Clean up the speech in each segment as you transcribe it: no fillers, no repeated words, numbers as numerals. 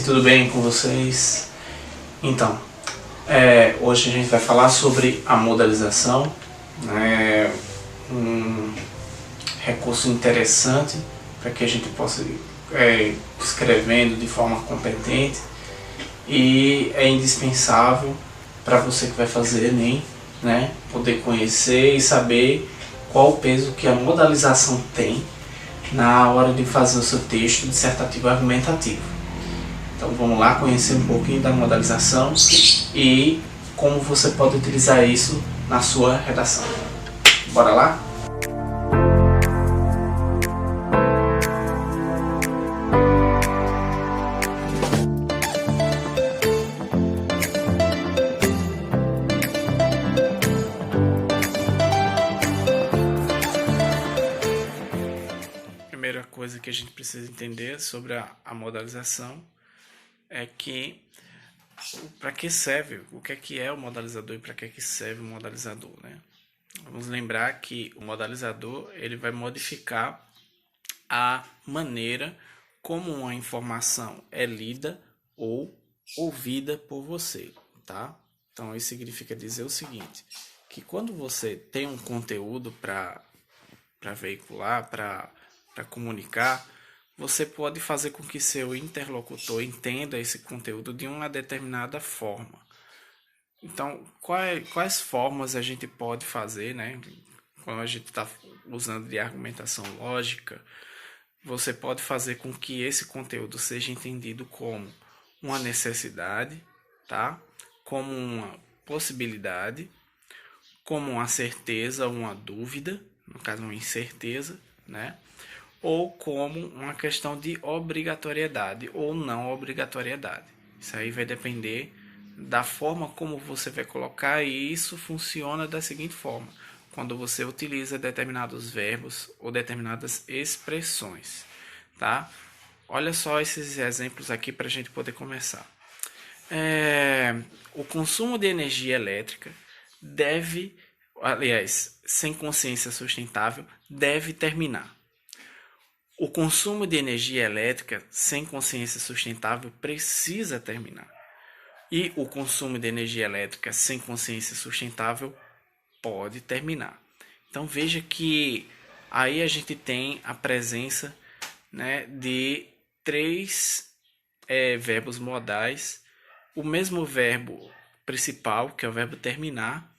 tudo bem com vocês? Então, hoje a gente vai falar sobre a modalização, né? Um recurso interessante para que a gente possa escrevendo de forma competente, e é indispensável para você que vai fazer Enem, né? Poder conhecer e saber qual o peso que a modalização tem na hora de fazer o seu texto dissertativo argumentativo. Então vamos lá conhecer um pouquinho da modalização e como você pode utilizar isso na sua redação. Bora lá? Primeira coisa que a gente precisa entender sobre a modalização é que para que serve, o que é o modalizador e para que serve o modalizador, né? Vamos lembrar que o modalizador ele vai modificar a maneira como uma informação é lida ou ouvida por você, tá? Então isso significa dizer o seguinte, que quando você tem um conteúdo para veicular, para comunicar, você pode fazer com que seu interlocutor entenda esse conteúdo de uma determinada forma. Então, quais formas a gente pode fazer, né? Quando a gente está usando de argumentação lógica, você pode fazer com que esse conteúdo seja entendido como uma necessidade, tá? Como uma possibilidade, como uma certeza, uma dúvida, no caso uma incerteza, né? Ou como uma questão de obrigatoriedade ou não obrigatoriedade. Isso aí vai depender da forma como você vai colocar, e isso funciona da seguinte forma: quando você utiliza determinados verbos ou determinadas expressões, tá? Olha só esses exemplos aqui para a gente poder começar. O consumo de energia elétrica sem consciência sustentável, deve terminar. O consumo de energia elétrica sem consciência sustentável precisa terminar. E o consumo de energia elétrica sem consciência sustentável pode terminar. Então veja que aí a gente tem a presença, né, de três verbos modais, o mesmo verbo principal, que é o verbo terminar,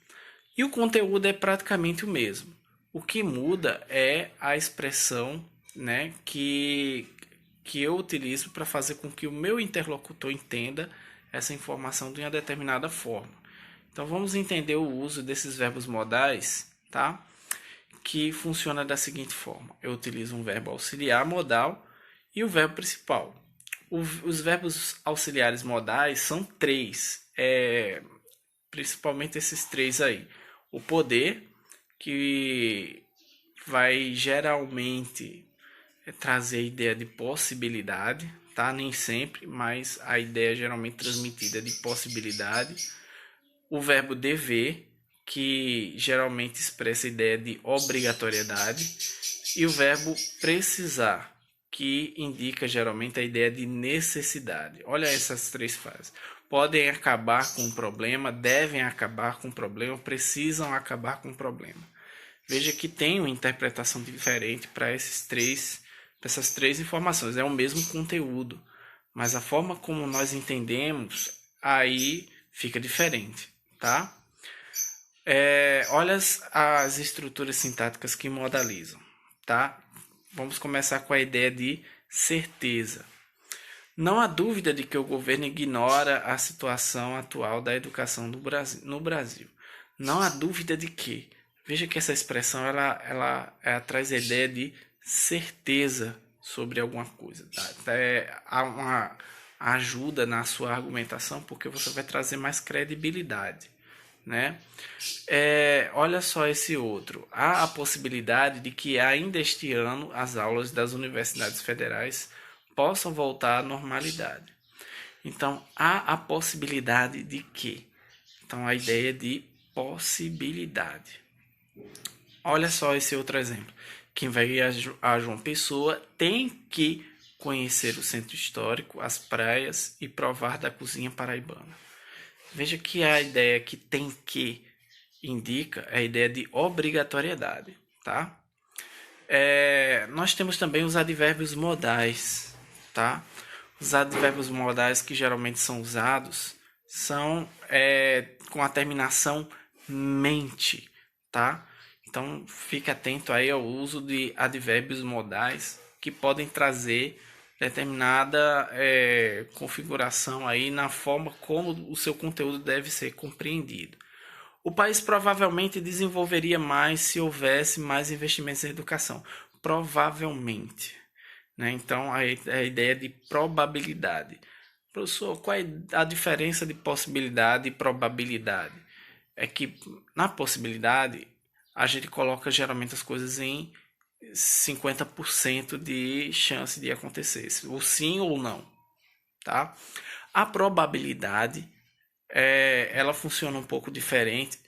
e o conteúdo é praticamente o mesmo. O que muda é a expressão, né, que eu utilizo para fazer com que o meu interlocutor entenda essa informação de uma determinada forma. Então vamos entender o uso desses verbos modais, tá? Que funciona da seguinte forma: eu utilizo um verbo auxiliar modal e o verbo principal. Os verbos auxiliares modais são três, principalmente esses três aí. O poder, que vai geralmente trazer a ideia de possibilidade, tá? Nem sempre, mas a ideia geralmente transmitida de possibilidade. O verbo dever, que geralmente expressa a ideia de obrigatoriedade. E o verbo precisar, que indica geralmente a ideia de necessidade. Olha essas três frases. Podem acabar com o problema, devem acabar com o problema, precisam acabar com o problema. Veja que tem uma interpretação diferente para essas três informações. É o mesmo conteúdo, mas a forma como nós entendemos aí fica diferente, tá? Olha as estruturas sintáticas que modalizam, tá? Vamos começar com a ideia de certeza. Não há dúvida de que o governo ignora a situação atual da educação no Brasil. Não há dúvida de que. Veja que essa expressão ela traz a ideia de certeza sobre alguma coisa. Tá? Há uma ajuda na sua argumentação, porque você vai trazer mais credibilidade, né? Olha só esse outro. Há a possibilidade de que ainda este ano as aulas das universidades federais possam voltar à normalidade. Então, há a possibilidade de que. Então, a ideia de possibilidade. Olha só esse outro exemplo. Quem vai a João Pessoa tem que conhecer o centro histórico, as praias e provar da cozinha paraibana. Veja que a ideia que tem que indica é a ideia de obrigatoriedade, tá? Nós temos também os advérbios modais, tá? Os advérbios modais que geralmente são usados são com a terminação mente, tá? Então fique atento aí ao uso de advérbios modais que podem trazer determinada configuração aí na forma como o seu conteúdo deve ser compreendido. O país provavelmente desenvolveria mais se houvesse mais investimentos em educação. Provavelmente. Né? Então, a ideia de probabilidade. Professor, qual é a diferença de possibilidade e probabilidade? É que na possibilidade, a gente coloca geralmente as coisas em 50% de chance de acontecer, ou sim ou não. Tá? A probabilidade ela funciona um pouco diferente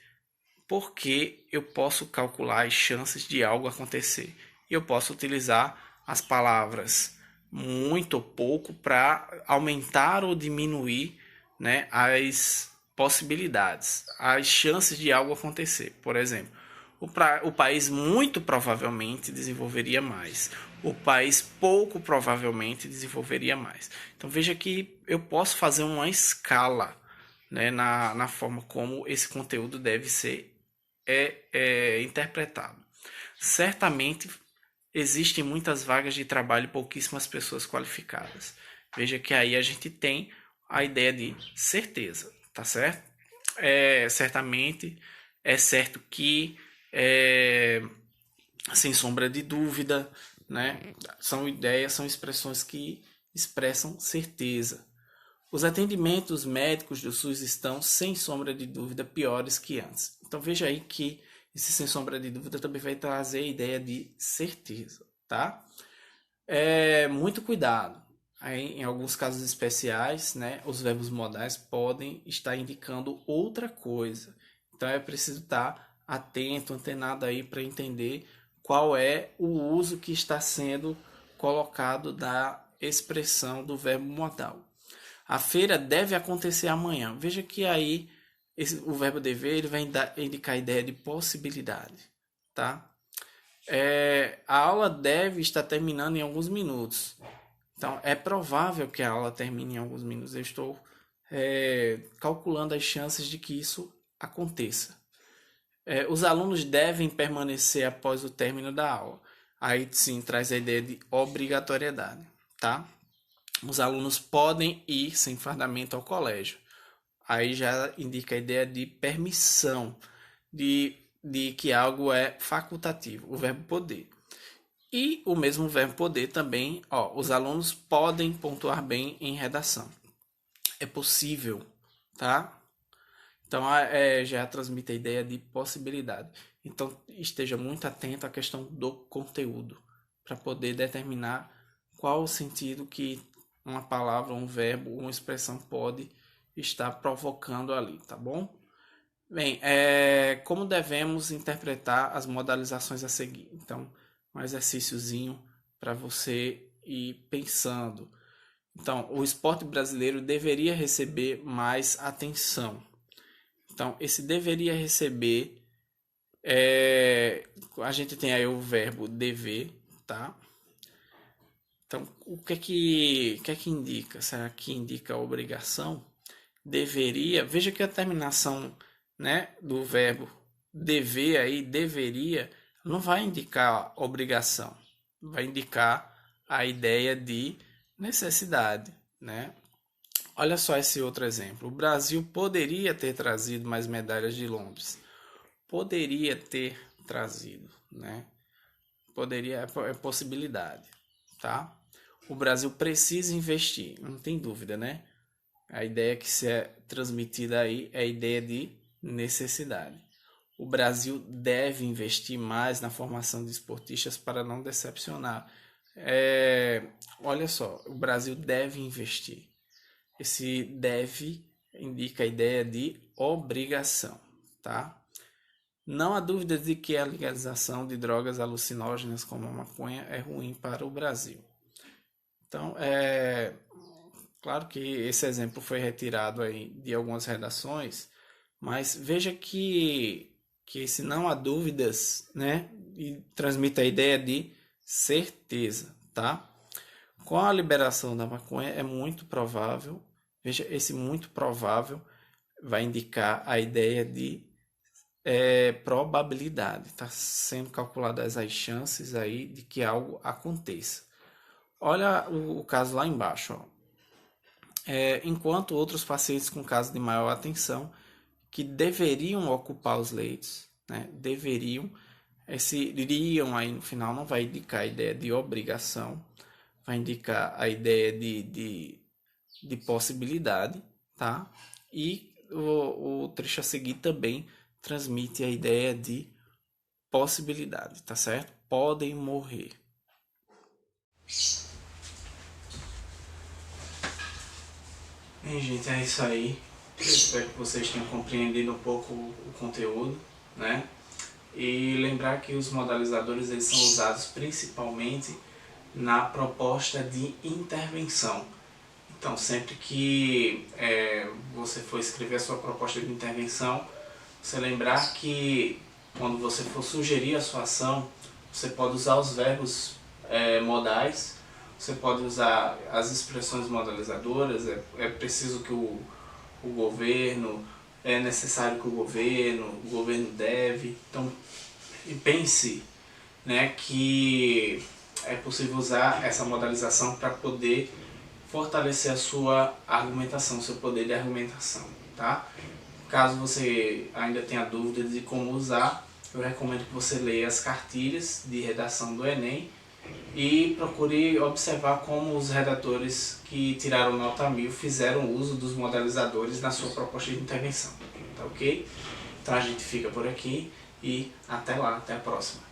porque eu posso calcular as chances de algo acontecer. E eu posso utilizar as palavras muito ou pouco para aumentar ou diminuir, né, as possibilidades, as chances de algo acontecer. Por exemplo, o país muito provavelmente desenvolveria mais. O país pouco provavelmente desenvolveria mais. Então veja que eu posso fazer uma escala, né, na forma como esse conteúdo deve ser interpretado. Certamente existem muitas vagas de trabalho e pouquíssimas pessoas qualificadas. Veja que aí a gente tem a ideia de certeza, tá certo? Certamente é certo que sem sombra de dúvida, né? São ideias, são expressões que expressam certeza. Os atendimentos médicos do SUS estão, sem sombra de dúvida, piores que antes. Então veja aí que esse sem sombra de dúvida também vai trazer a ideia de certeza, tá? Muito cuidado. Aí, em alguns casos especiais, né, os verbos modais podem estar indicando outra coisa. Então é preciso estar atento, antenado aí para entender qual é o uso que está sendo colocado da expressão do verbo modal. A feira deve acontecer amanhã. Veja que aí o verbo dever ele vai indicar a ideia de possibilidade, tá? A aula deve estar terminando em alguns minutos. Então, é provável que a aula termine em alguns minutos. Eu estou calculando as chances de que isso aconteça. Os alunos devem permanecer após o término da aula. Aí sim traz a ideia de obrigatoriedade, tá? Os alunos podem ir sem fardamento ao colégio. Aí já indica a ideia de permissão, de que algo é facultativo, o verbo poder. E o mesmo verbo poder também, os alunos podem pontuar bem em redação. É possível, tá? Então já transmite a ideia de possibilidade. Então esteja muito atento à questão do conteúdo, para poder determinar qual o sentido que uma palavra, um verbo, uma expressão pode estar provocando ali, tá bom? Bem, como devemos interpretar as modalizações a seguir? Então, um exercíciozinho para você ir pensando. Então, o esporte brasileiro deveria receber mais atenção. Então, esse deveria receber, a gente tem aí o verbo dever, tá? Então, o que é que indica? Será que indica a obrigação? Deveria. Veja que a terminação, né, do verbo dever aí, deveria, não vai indicar obrigação. Vai indicar a ideia de necessidade, né? Olha só esse outro exemplo. O Brasil poderia ter trazido mais medalhas de Londres. Poderia ter trazido, né? Poderia, é possibilidade, tá? O Brasil precisa investir, não tem dúvida, né? A ideia que se é transmitida aí é a ideia de necessidade. O Brasil deve investir mais na formação de esportistas para não decepcionar. Olha só, o Brasil deve investir. Esse deve indica a ideia de obrigação, tá? Não há dúvida de que a legalização de drogas alucinógenas como a maconha é ruim para o Brasil. Então, claro que esse exemplo foi retirado aí de algumas redações, mas veja que esse não há dúvidas, né, e transmite a ideia de certeza, tá? Com a liberação da maconha é muito provável, veja, esse muito provável vai indicar a ideia de probabilidade, está sendo calculadas as chances aí de que algo aconteça. Olha o caso lá embaixo, ó. Enquanto outros pacientes com casos de maior atenção que deveriam ocupar os leitos, né, deveriam, esse iriam aí no final não vai indicar a ideia de obrigação, vai indicar a ideia de possibilidade, tá? E o trecho a seguir também transmite a ideia de possibilidade, tá certo? Podem morrer. Bem, gente, é isso aí. Eu espero que vocês tenham compreendido um pouco o conteúdo, né? E lembrar que os modalizadores eles são usados principalmente na proposta de intervenção. Então, sempre que você for escrever a sua proposta de intervenção, você lembrar que quando você for sugerir a sua ação, você pode usar os verbos modais, você pode usar as expressões modalizadoras, é preciso que o governo, é necessário que o governo deve. Então, e pense, né, que é possível usar essa modalização para poder fortalecer a sua argumentação, seu poder de argumentação, tá? Caso você ainda tenha dúvidas de como usar, eu recomendo que você leia as cartilhas de redação do Enem e procure observar como os redatores que tiraram nota 1000 fizeram uso dos modalizadores na sua proposta de intervenção, tá ok? Então a gente fica por aqui e até lá, até a próxima.